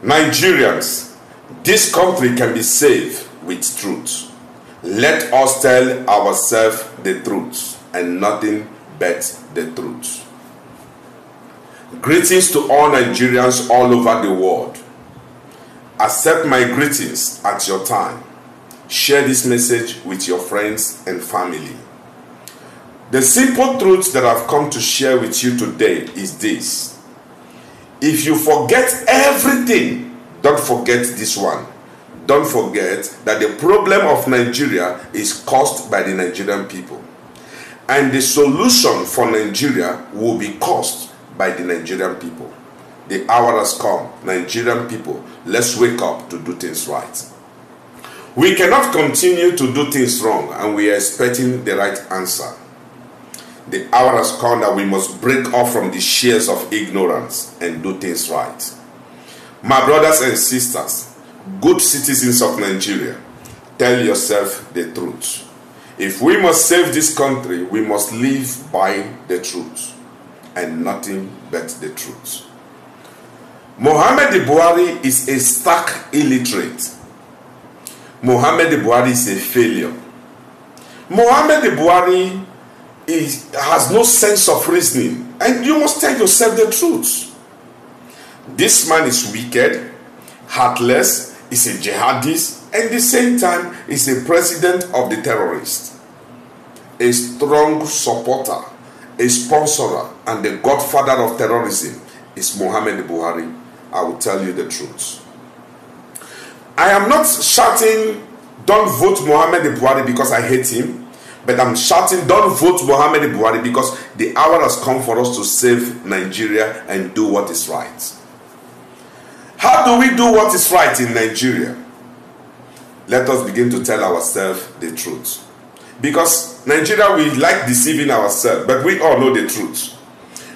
Nigerians, this country can be saved with truth. Let us tell ourselves the truth and nothing but the truth. Greetings to all Nigerians all over the world. Accept my greetings at your time. Share this message with your friends and family. The simple truth that I've come to share with you today is this. If you forget everything, don't forget this one. Don't forget that the problem of Nigeria is caused by the Nigerian people. And the solution for Nigeria will be caused by the Nigerian people. The hour has come. Nigerian people, let's wake up to do things right. We cannot continue to do things wrong and we are expecting the right answer. The hour has come that we must break off from the shares of ignorance and do things right. My brothers and sisters, good citizens of Nigeria, tell yourself the truth. If we must save this country, we must live by the truth and nothing but the truth. Muhammadu Buhari is a stark illiterate. Muhammadu Buhari is a failure. Muhammadu Buhari has no sense of reasoning, and you must tell yourself the truth. This man is wicked, heartless, is a jihadist, and at the same time is a president of the terrorists. A strong supporter, a sponsorer, and the godfather of terrorism is Muhammadu Buhari. I will tell you the truth. I am not shouting, don't vote Muhammadu Buhari because I hate him. But I'm shouting, don't vote Muhammadu Buhari because the hour has come for us to save Nigeria and do what is right. How do we do what is right in Nigeria? Let us begin to tell ourselves the truth. Because Nigeria, we like deceiving ourselves, but we all know the truth.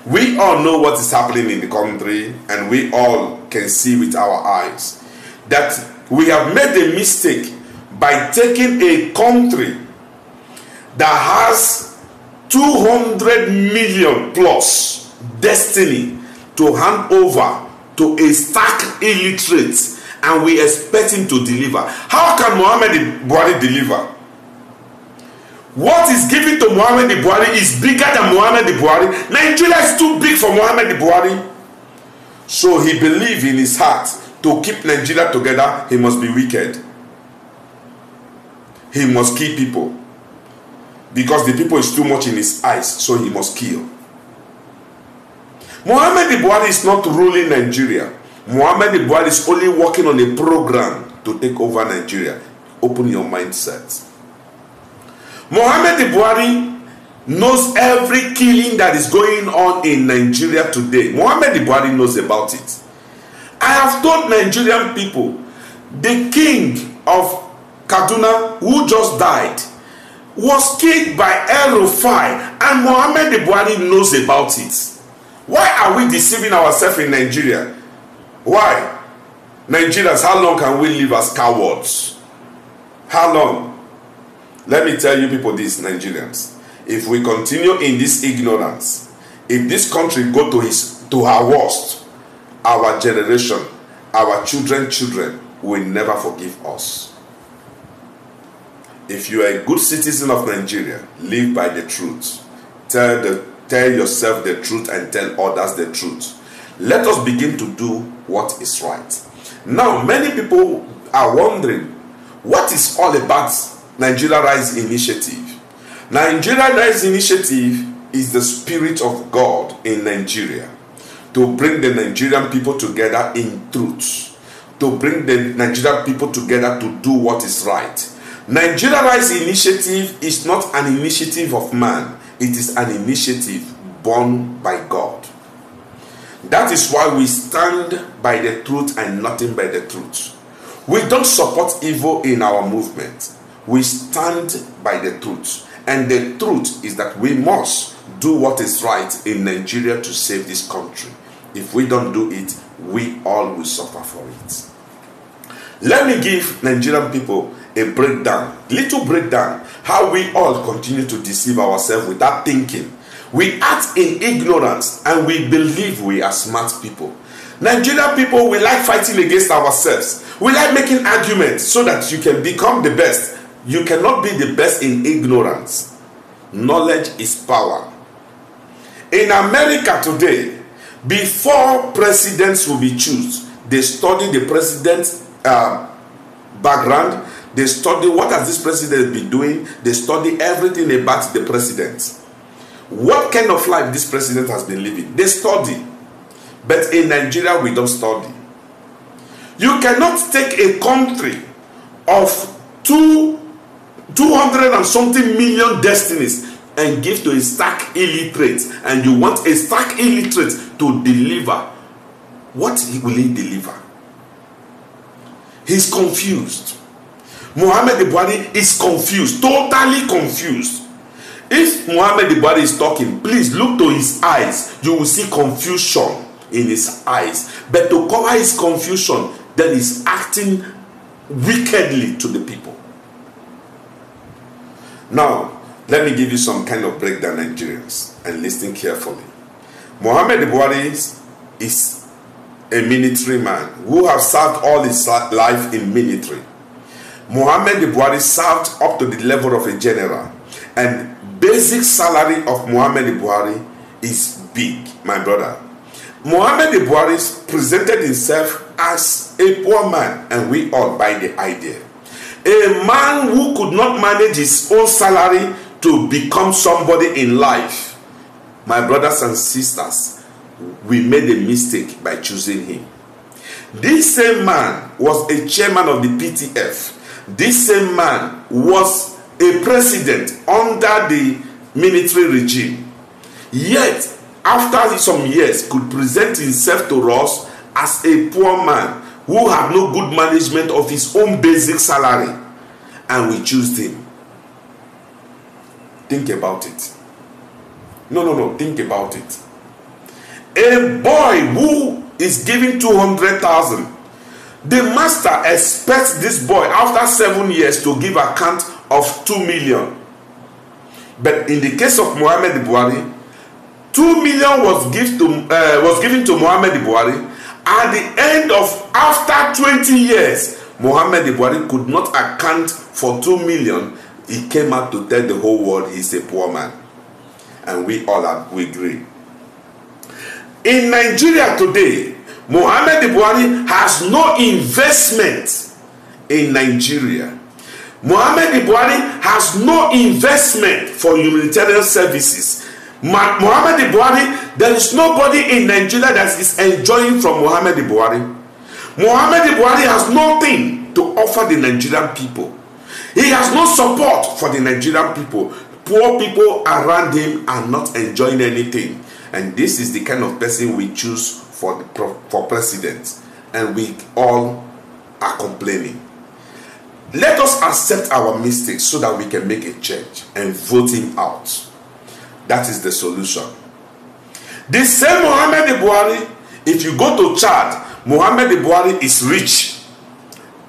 We all know what is happening in the country, and we all can see with our eyes that we have made a mistake by taking a country that has 200 million plus destiny to hand over to a stark illiterate, and we expect him to deliver. How can Muhammadu Buhari deliver? What is given to Muhammadu Buhari is bigger than Muhammadu Buhari. Nigeria is too big for Muhammadu Buhari. So he believes in his heart to keep Nigeria together, he must be wicked. He must kill people. Because the people is too much in his eyes, so he must kill. Muhammadu Buhari is not ruling Nigeria. Muhammadu Buhari is only working on a program to take over Nigeria. Open your mindset. Muhammadu Buhari knows every killing that is going on in Nigeria today. Muhammadu Buhari knows about it. I have told Nigerian people, the king of Kaduna who just died was killed by El-Rufai, and Muhammadu Buhari knows about it. Why are we deceiving ourselves in Nigeria? Why? Nigerians, how long can we live as cowards? How long? Let me tell you people this, Nigerians. If we continue in this ignorance, if this country go to our worst, our generation, our children will never forgive us. If you are a good citizen of Nigeria, live by the truth. Tell yourself the truth and tell others the truth. Let us begin to do what is right. Now, many people are wondering, what is all about Nigeria Rise Initiative? Nigeria Rise Initiative is the spirit of God in Nigeria to bring the Nigerian people together in truth, to bring the Nigerian people together to do what is right. Nigeria Rise Initiative is not an initiative of man. It is an initiative born by God. That is why we stand by the truth and nothing by the truth. We don't support evil in our movement. We stand by the truth. And the truth is that we must do what is right in Nigeria to save this country. If we don't do it, we all will suffer for it. Let me give Nigerian people a breakdown, little breakdown, how we all continue to deceive ourselves without thinking. We act in ignorance and we believe we are smart people. Nigerian people, we like fighting against ourselves. We like making arguments so that you can become the best. You cannot be the best in ignorance. Knowledge is power. In America today, before presidents will be chosen, they study the president's background. They study what has this president been doing. They study everything about the president. What kind of life this president has been living. They study. But in Nigeria, we don't study. You cannot take a country of 200 and something million destinies and give to a stark illiterate, and you want a stark illiterate to deliver. What will he deliver? He's confused. Muhammadu Buhari is confused, totally confused. If Muhammadu Buhari is talking, please look to his eyes. You will see confusion in his eyes. But to cover his confusion, then he's acting wickedly to the people. Now, let me give you some kind of breakdown, Nigerians, and listen carefully. Muhammadu Buhari is a military man who has served all his life in military. Muhammadu Buhari served up to the level of a general, and basic salary of Muhammadu Buhari is big, my brother. Muhammadu Buhari presented himself as a poor man, and we all buy the idea. A man who could not manage his own salary to become somebody in life. My brothers and sisters, we made a mistake by choosing him. This same man was a chairman of the PTF. This same man was a president under the military regime. Yet, after some years, could present himself to us as a poor man who had no good management of his own basic salary. And we chose him. Think about it. No, think about it. A boy who is given 200,000, the master expects this boy after 7 years to give account of 2 million. But in the case of Muhammadu Buhari, 2 million was given to Muhammadu Buhari. At the end of after 20 years, Muhammadu Buhari could not account for 2 million. He came out to tell the whole world he's a poor man. And we all we agree. In Nigeria today, Muhammadu Buhari has no investment in Nigeria. Muhammadu Buhari has no investment for humanitarian services. Muhammadu Buhari, there is nobody in Nigeria that is enjoying from Muhammadu Buhari. Muhammadu Buhari has nothing to offer the Nigerian people. He has no support for the Nigerian people. Poor people around him are not enjoying anything. And this is the kind of person we choose for president. And we all are complaining. Let us accept our mistakes so that we can make a change and vote him out. That is the solution. The same Muhammadu Buhari, if you go to Chad, Muhammadu Buhari is rich.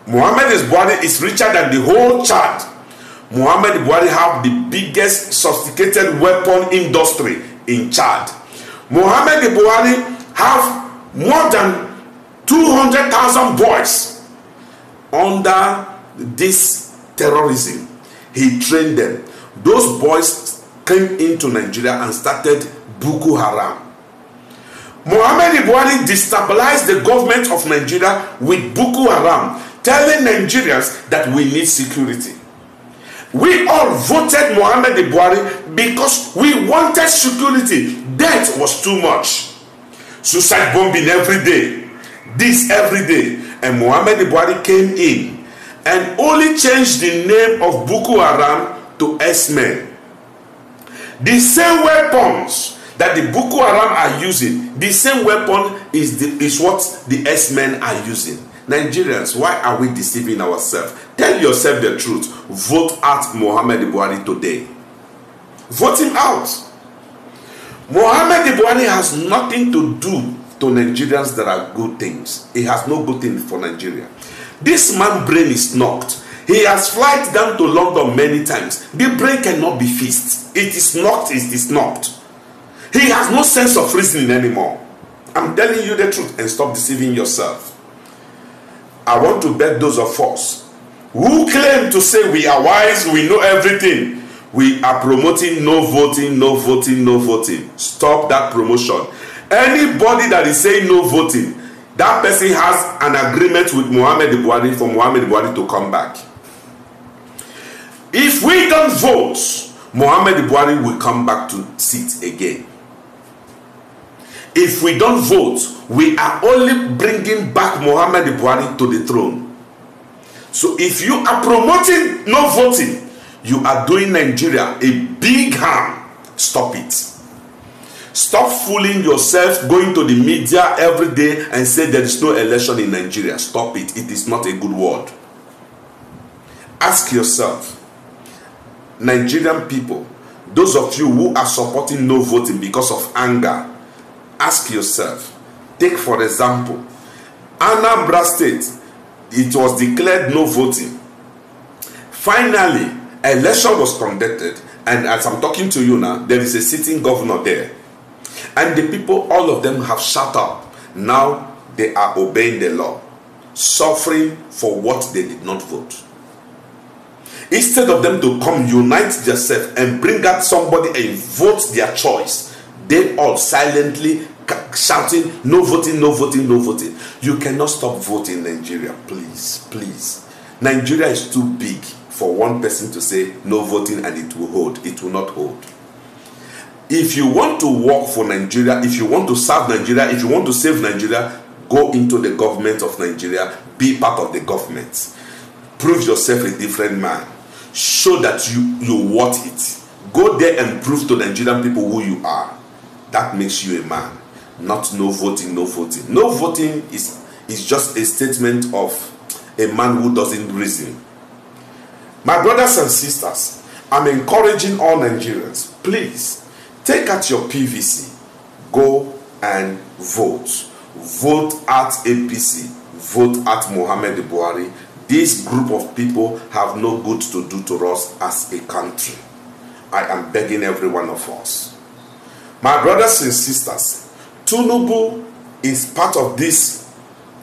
Muhammadu Buhari is richer than the whole Chad. Muhammadu Buhari have the biggest sophisticated weapon industry in Chad. Muhammadu Buhari have more than 200,000 boys under this terrorism. He trained them. Those boys came into Nigeria and started Boko Haram. Muhammadu Buhari destabilized the government of Nigeria with Boko Haram, telling Nigerians that we need security. We all voted Muhammadu Buhari because we wanted security. Death was too much. Suicide bombing every day. This every day. And Muhammadu Buhari came in and only changed the name of Boko Haram to S-Men. The same weapons that the Boko Haram are using, the same weapon is what the S-Men are using. Nigerians, why are we deceiving ourselves? Tell yourself the truth. Vote out Muhammadu Buhari today. Vote him out. Muhammadu Buhari has nothing to do to Nigerians that are good things. He has no good thing for Nigeria. This man's brain is knocked. He has flight down to London many times. The brain cannot be fixed. It is knocked, it is knocked. He has no sense of reasoning anymore. I'm telling you the truth, and stop deceiving yourself. I want to beg those of us who claim to say we are wise, we know everything. We are promoting no voting, no voting, no voting. Stop that promotion. Anybody that is saying no voting, that person has an agreement with Muhammadu Buhari for Muhammadu Buhari to come back. If we don't vote, Muhammadu Buhari will come back to sit again. If we don't vote, we are only bringing back Muhammadu Buhari to the throne. So if you are promoting no voting, you are doing Nigeria a big harm. Stop it. Stop fooling yourself, going to the media every day and say there is no election in Nigeria. Stop it. It is not a good word. Ask yourself, Nigerian people, those of you who are supporting no voting because of anger, ask yourself. Take for example, Anambra State, it was declared no voting. Finally, election was conducted, and as I'm talking to you now, there is a sitting governor there. And the people, all of them have shut up. Now they are obeying the law, suffering for what they did not vote. Instead of them to come unite themselves and bring out somebody and vote their choice, they all silently shouting no voting, no voting, no voting. You cannot stop voting in Nigeria, please, please. Nigeria is too big for one person to say no voting and it will hold. It will not hold. If you want to work for Nigeria, if you want to serve Nigeria, if you want to save Nigeria, go into the government of Nigeria, be part of the government. Prove yourself a different man. Show that you worth it. Go there and prove to Nigerian people who you are. That makes you a man. Not no voting, no voting. No voting is just a statement of a man who doesn't reason. My brothers and sisters, I'm encouraging all Nigerians, please take out your PVC, go and vote. Vote at APC, vote at Muhammadu Buhari. This group of people have no good to do to us as a country. I am begging every one of us. My brothers and sisters, Tinubu is part of this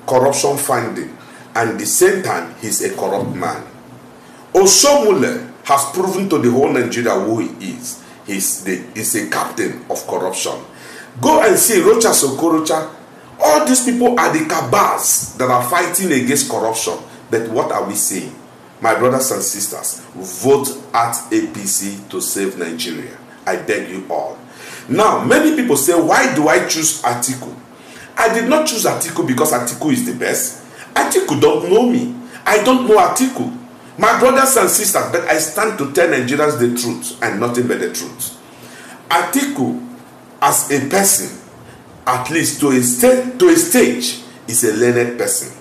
corruption finding, and at the same time, he's a corrupt man. Osomole has proven to the whole Nigeria who he is. He's a captain of corruption. Go and see Rocha Sokorocha. All these people are the cabals that are fighting against corruption. But what are we saying? My brothers and sisters, vote at APC to save Nigeria. I beg you all. Now, many people say, why do I choose Atiku? I did not choose Atiku because Atiku is the best. Atiku don't know me. I don't know Atiku. My brothers and sisters, but I stand to tell Nigerians the truth and nothing but the truth. Atiku, as a person, at least to a stage, is a learned person.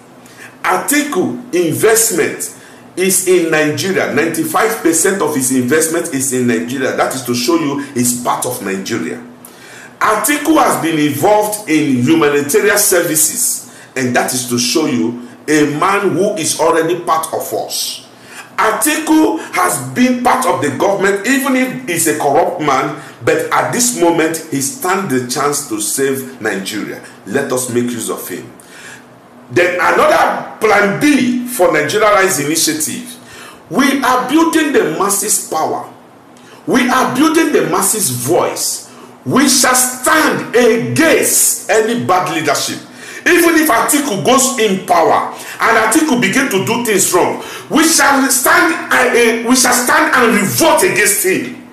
Atiku investment is in Nigeria. 95% of his investment is in Nigeria. That is to show you he's part of Nigeria. Atiku has been involved in humanitarian services, and that is to show you a man who is already part of us. Atiku has been part of the government, even if he's a corrupt man, but at this moment he stands the chance to save Nigeria. Let us make use of him. Then another plan B for Nigeria Rise initiative. We are building the masses' power. We are building the masses' voice. We shall stand against any bad leadership. Even if Atiku goes in power and Atiku begin to do things wrong, we shall stand and revolt against him.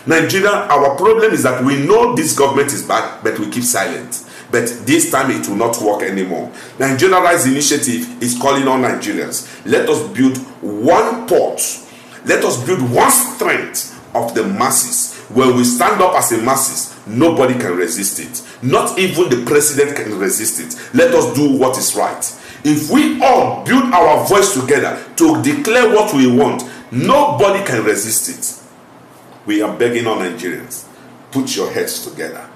Nigeria, our problem is that we know this government is bad, but we keep silent. But this time it will not work anymore. Nigeria Rise initiative is calling on Nigerians. Let us build one port. Let us build one strength of the masses. When we stand up as a masses, nobody can resist it. Not even the president can resist it. Let us do what is right. If we all build our voice together to declare what we want, nobody can resist it. We are begging on Nigerians, put your heads together.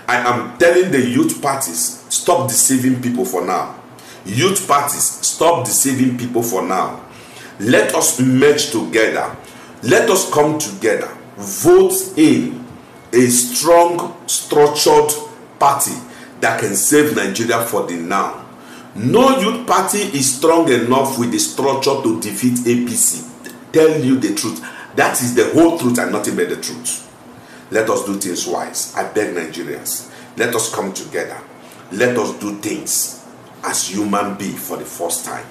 I am telling the youth parties, stop deceiving people for now. Youth parties, stop deceiving people for now. Let us merge together. Let us come together. Vote in a strong, structured party that can save Nigeria for the now. No youth party is strong enough with the structure to defeat APC. Tell you the truth. That is the whole truth and nothing but the truth. Let us do things wise. I beg Nigerians. Let us come together. Let us do things as human beings for the first time.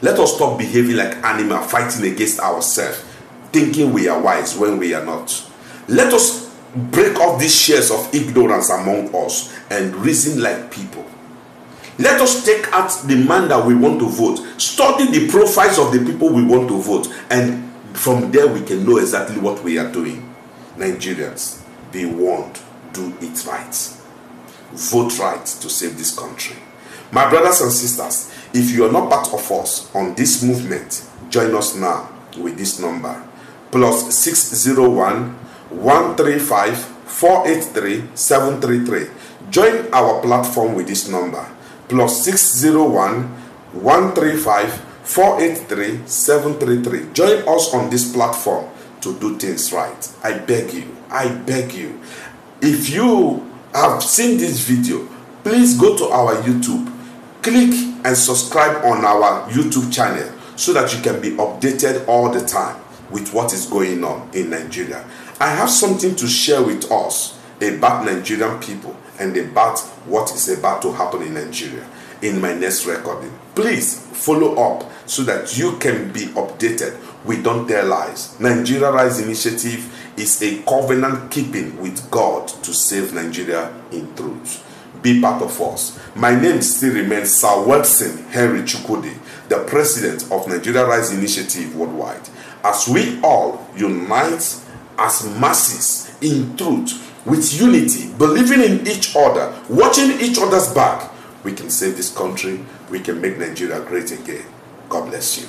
Let us stop behaving like animals, fighting against ourselves, thinking we are wise when we are not. Let us break off these shares of ignorance among us and reason like people. Let us take out the man that we want to vote, study the profiles of the people we want to vote, and from there we can know exactly what we are doing. Nigerians, be warned, do it right. Vote right to save this country. My brothers and sisters, if you are not part of us on this movement, join us now with this number. +601 135 483 733. Join our platform with this number. +601 135 483 733. Join us on this platform to do things right. I beg you. I beg you. If you have seen this video, please go to our YouTube. Click and subscribe on our YouTube channel so that you can be updated all the time with what is going on in Nigeria. I have something to share with us about Nigerian people and about what is about to happen in Nigeria in my next recording. Please follow up so that you can be updated. We don't tell lies. Nigeria Rise Initiative is a covenant keeping with God to save Nigeria in truth. Be part of us. My name still remains Sir Wilson Henry Chukwudi, the president of Nigeria Rise Initiative worldwide. As we all unite as masses in truth, with unity, believing in each other, watching each other's back, we can save this country. We can make Nigeria great again. God bless you.